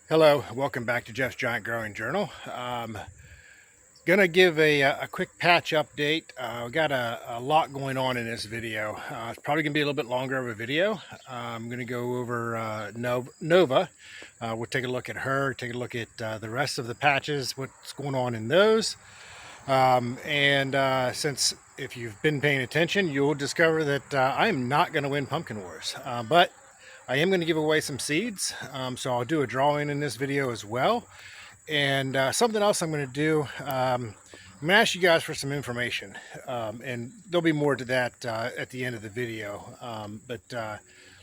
Hello, welcome back to Jeff's Giant Growing Journal. Gonna give a quick patch update. We got a lot going on in this video. It's probably gonna be a little bit longer of a video. I'm gonna go over Nova. We'll take a look at her, take a look at the rest of the patches, what's going on in those. Since if you've been paying attention, you'll discover that I am not gonna win Pumpkin Wars, but I am going to give away some seeds, so I'll do a drawing in this video as well. And something else I'm going to do, I'm going to ask you guys for some information, and there'll be more to that at the end of the video.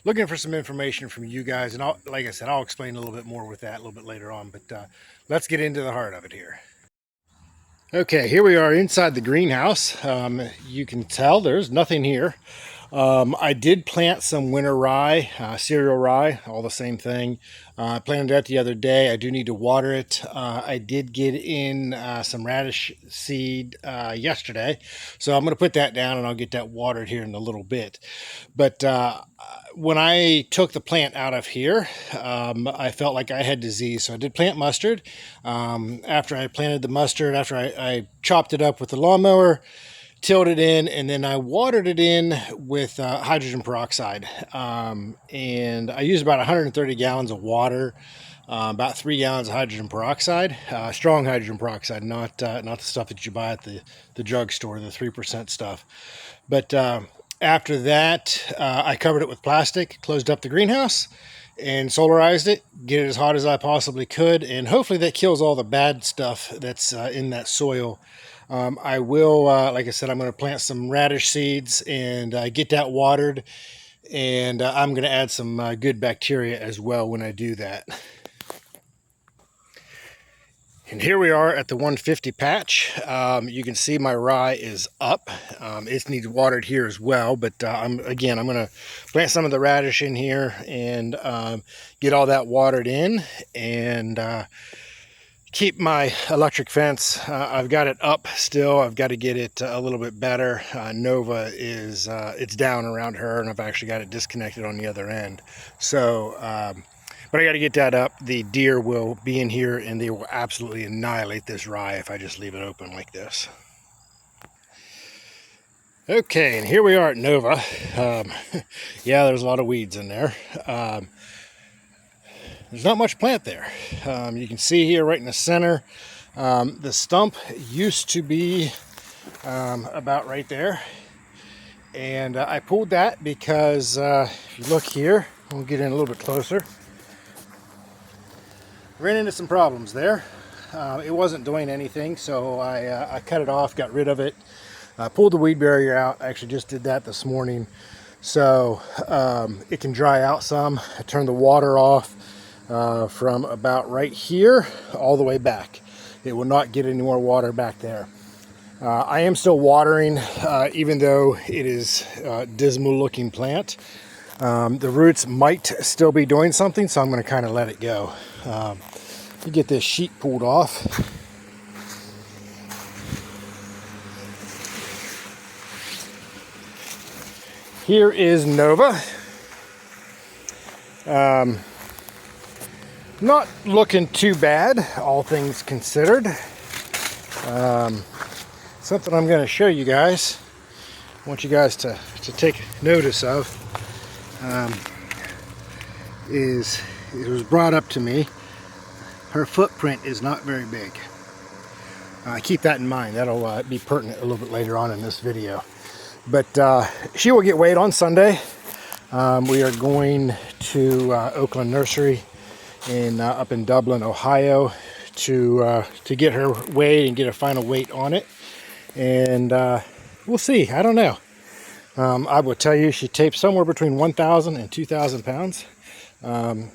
Looking for some information from you guys, and like I said, I'll explain a little bit more with that a little bit later on. But let's get into the heart of it here. Okay, here we are inside the greenhouse. You can tell there's nothing here. I did plant some winter rye, cereal rye, all the same thing. I planted that the other day. I do need to water it. I did get in some radish seed yesterday, so I'm going to put that down and I'll get that watered here in a little bit. But when I took the plant out of here, I felt like I had disease, so I did plant mustard. After I planted the mustard, after I chopped it up with the lawnmower, tilled it in, and then I watered it in with hydrogen peroxide. And I used about 130 gallons of water, about 3 gallons of hydrogen peroxide, strong hydrogen peroxide, not the stuff that you buy at the drugstore, the 3% stuff. But after that, I covered it with plastic, closed up the greenhouse, and solarized it, get it as hot as I possibly could, and hopefully that kills all the bad stuff that's in that soil. I will, like I said, I'm going to plant some radish seeds and get that watered, and I'm going to add some good bacteria as well when I do that. And here we are at the 150 patch. You can see my rye is up. It needs watered here as well, but I'm going to plant some of the radish in here and get all that watered in, and keep my electric fence. I've got it up still. I've got to get it a little bit better. Nova is it's down around her, and I've actually got it disconnected on the other end. So but I got to get that up. The deer will be in here and they will absolutely annihilate this rye if I just leave it open like this. Okay, and here we are at Nova. Yeah, there's a lot of weeds in there. There's not much plant there. You can see here right in the center, the stump used to be about right there. And I pulled that because if you look here, we'll get in a little bit closer. Ran into some problems there. It wasn't doing anything, so I cut it off, got rid of it, pulled the weed barrier out. I actually just did that this morning, so it can dry out some. I turned the water off from about right here all the way back. It will not get any more water back there. I am still watering, even though it is a dismal looking plant. The roots might still be doing something, so I'm going to kind of let it go. You get this sheet pulled off. Here is Nova. Not looking too bad, all things considered. Something I'm going to show you guys. I want you guys to take notice of. It was brought up to me. Her footprint is not very big. Keep that in mind. That'll be pertinent a little bit later on in this video. But she will get weighed on Sunday. We are going to Oakland Nursery up in Dublin, Ohio, to get her weighed and get a final weight on it. And we'll see. I don't know. I will tell you, she tapes somewhere between 1,000 and 2,000 pounds.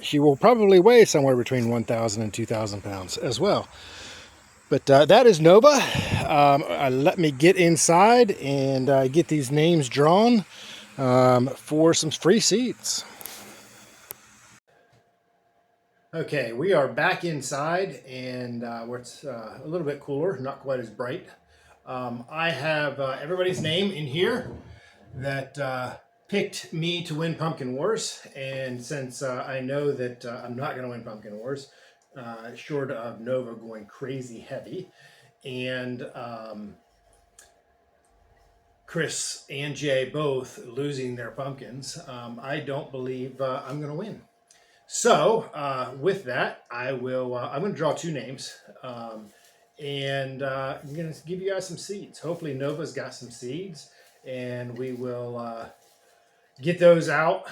She will probably weigh somewhere between 1,000 and 2,000 pounds as well. But that is Nova. Let me get inside and get these names drawn for some free seeds. Okay, we are back inside, and where it's a little bit cooler, not quite as bright. I have everybody's name in here that picked me to win Pumpkin Wars, and since I know that I'm not going to win Pumpkin Wars, short of Nova going crazy heavy, and Chris and Jay both losing their pumpkins, I don't believe I'm going to win. So with that, I will. I'm going to draw two names, and I'm going to give you guys some seeds. Hopefully, Nova's got some seeds, and we will get those out.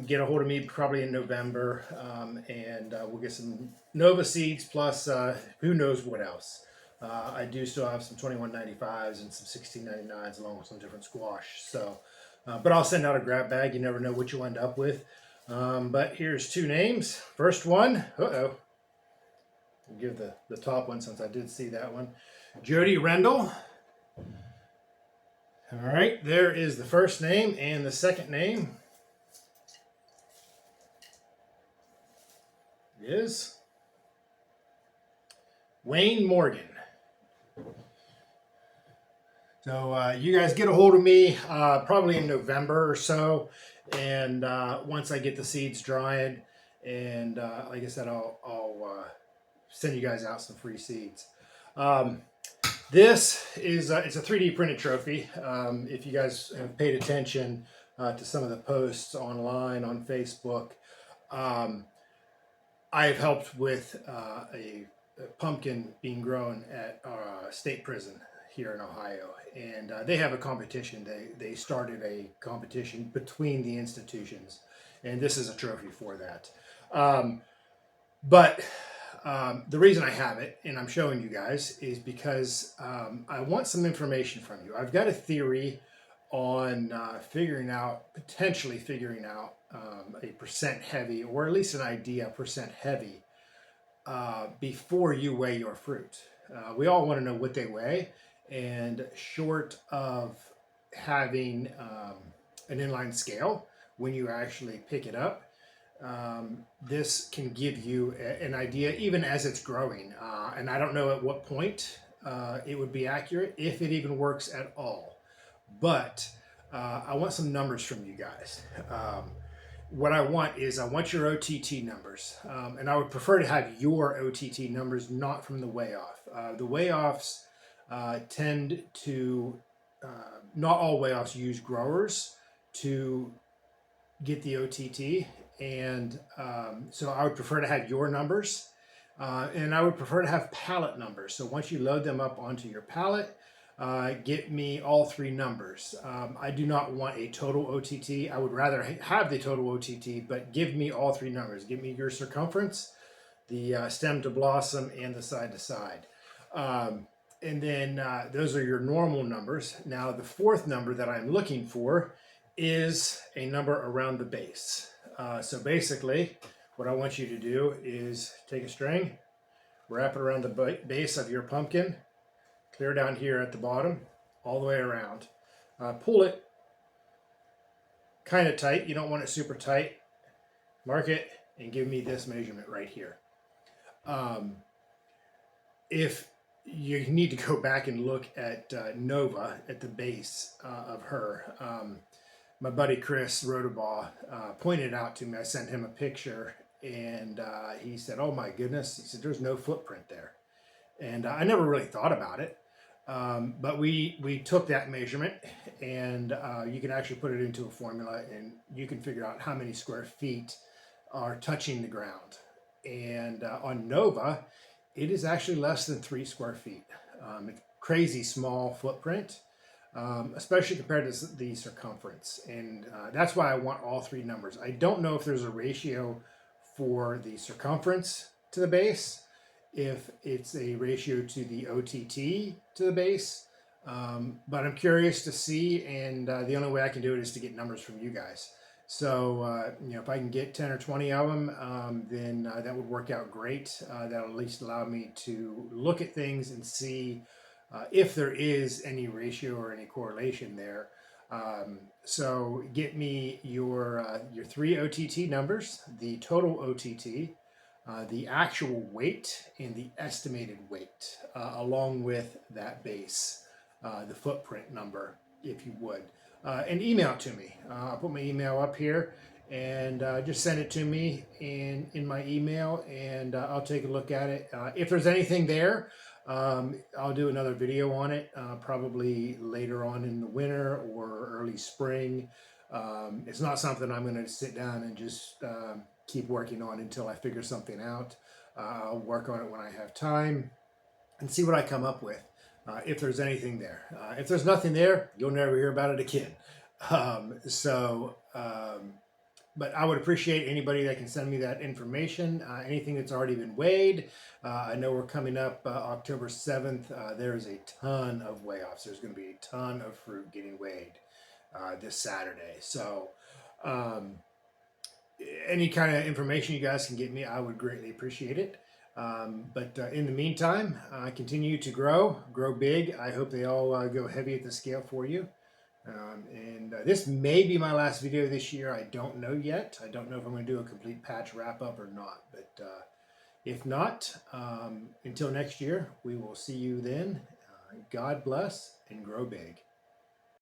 Get a hold of me probably in November, and we'll get some Nova seeds plus who knows what else. I do still have some 21.95s and some 16.99s along with some different squash. So, but I'll send out a grab bag. You never know what you'll end up with. But here's two names. First one, I'll give the top one since I did see that one. Jody Rendell. All right, there is the first name, and the second name is Wayne Morgan. So you guys get a hold of me probably in November or so, and once I get the seeds drying, and like I said, I'll send you guys out some free seeds. This is it's a 3D printed trophy. If you guys have paid attention to some of the posts online on Facebook, I've helped with a pumpkin being grown at state prison here in Ohio, and they have a competition. They started a competition between the institutions, and this is a trophy for that. But the reason I have it and I'm showing you guys is because I want some information from you. I've got a theory on potentially figuring out a percent heavy, or at least an idea percent heavy, before you weigh your fruit. We all want to know what they weigh, and short of having an inline scale when you actually pick it up, this can give you an idea even as it's growing. And I don't know at what point it would be accurate, if it even works at all. But I want some numbers from you guys. What I want your OTT numbers. And I would prefer to have your OTT numbers, not from the weigh-off. The weigh-offs tend to, not all weigh-offs use growers to get the OTT. And so I would prefer to have your numbers, and I would prefer to have pallet numbers. So once you load them up onto your pallet, get me all three numbers. I do not want a total OTT. I would rather have the total OTT, but give me all three numbers. Give me your circumference, the stem to blossom, and the side to side. And then those are your normal numbers. Now the fourth number that I'm looking for is a number around the base. So basically, what I want you to do is take a string, wrap it around the base of your pumpkin, clear down here at the bottom, all the way around. Pull it kind of tight. You don't want it super tight. Mark it and give me this measurement right here. If you need to go back and look at Nova at the base of her, my buddy Chris Rodabaugh pointed out to me. I sent him a picture, and he said, "Oh my goodness!" He said, "There's no footprint there," and I never really thought about it. But we took that measurement, and you can actually put it into a formula, and you can figure out how many square feet are touching the ground. And on Nova, it is actually less than 3 square feet. It's crazy small footprint. Especially compared to the circumference. And that's why I want all three numbers. I don't know if there's a ratio for the circumference to the base, if it's a ratio to the OTT to the base, but I'm curious to see, and the only way I can do it is to get numbers from you guys. So, if I can get 10 or 20 of them, then that would work out great. That'll at least allow me to look at things and see if there is any ratio or any correlation there. So get me your 3 OTT numbers, the total OTT, the actual weight, and the estimated weight, along with that base, the footprint number, if you would. And email it to me. I'll put my email up here, and just send it to me in my email, and I'll take a look at it. If there's anything there, I'll do another video on it, probably later on in the winter or early spring. It's not something I'm going to sit down and just keep working on until I figure something out. I'll work on it when I have time and see what I come up with. If there's anything there. If there's nothing there, you'll never hear about it again. But I would appreciate anybody that can send me that information. Anything that's already been weighed. I know we're coming up October 7th. There is a ton of weigh-offs. There's going to be a ton of fruit getting weighed this Saturday. So any kind of information you guys can get me, I would greatly appreciate it. But in the meantime, continue to grow big. I hope they all go heavy at the scale for you. And this may be my last video this year. I don't know yet. I don't know if I'm going to do a complete patch wrap up or not. But if not, until next year, we will see you then. God bless and grow big.